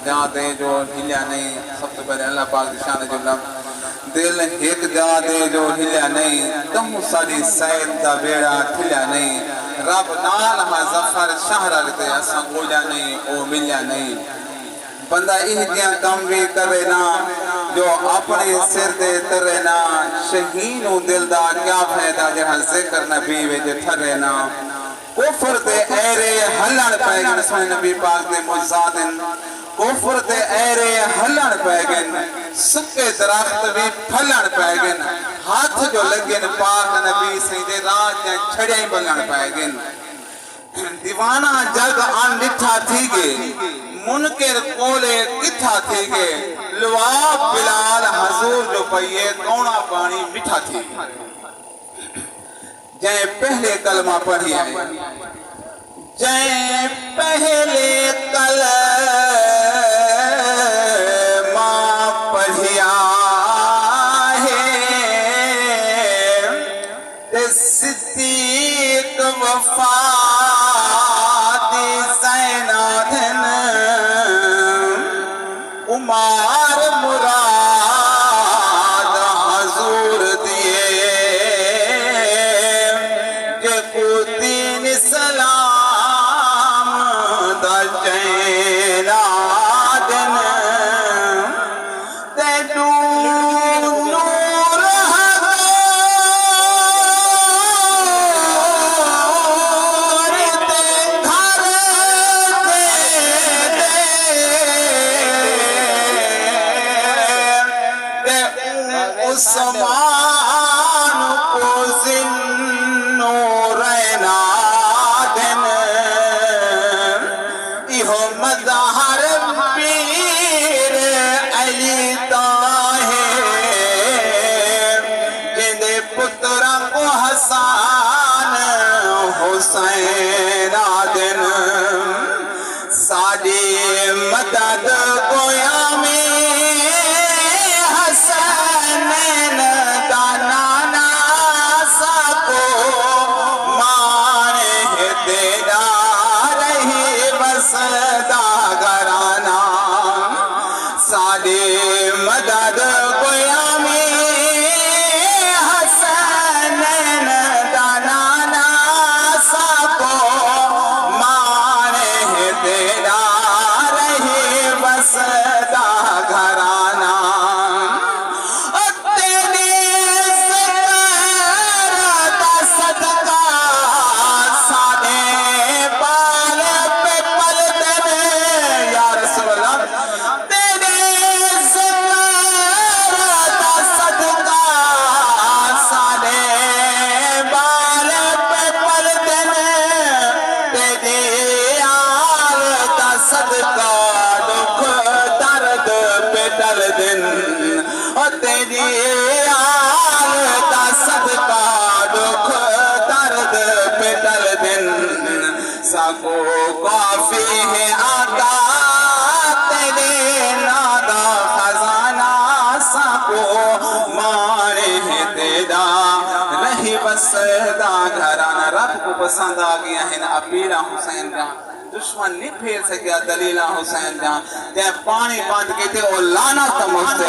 जाते जो हिलिया नहीं। सब तो पहले अल्लाह पाक की शान जुलम दिल एक जाते जो हिलिया नहीं। तुम सारी सैद दा बेड़ा खिलिया नहीं। रब नाल हा जफर शहर ते असा गोलिया नहीं ओ मिलिया नहीं। बंदा इह कम भी करे ना जो अपने सिर दे तरे ना। शहीन दिल दा क्या फायदा जहाँ जिक्र नबी विच ठरे ना। कुफर दे ऐरे हलन पै गए सोने नबी पाक दे मुजादिन। कुफर दे ऐरे हलन पै गए सुके दरख्त भी फलन पै गए। हाथ जो लगे पाक नबी से रात छड़िया ही बलन पै गए। दीवाना जग आन डिठा थी गे मुनकर कोले किथा थी गे। लवाब बिलाल हजूर जो पइए कौना पानी मिठा थी। जय पहले कलमा पढ़ी है जय पहले कलमा पढ़िया है सिद्दीक वफा उमार मुराद हजूर दिए के कुदीन सलाम दचैना दिन ते नूर हजूर ते घर उस्मान को जिन्नो रहना दिन। इहो मज़हर पीर अली ताहे जिंदे पुत्र को हसन हुसैन दिन। साडी मदद गोया में मदद गोया में हसन दाना साको माने तेरा रहे बसदा घराना। तेरे सदका सादे बाल पे पलते या रसूल अल्लाह। तेरी आल का सदका दुख दर्द पे टल दिन। साको काफी है आका तेरे नादा खजाना। साको मारे है तेरा रही बसदा घराना। रब को पसंद आ गया है ना अबीरा हुसैन का दुश्मन नहीं फेर सकिया दलीला हुसैन जहाँ पानी बांध के थे और लाना तो मुझसे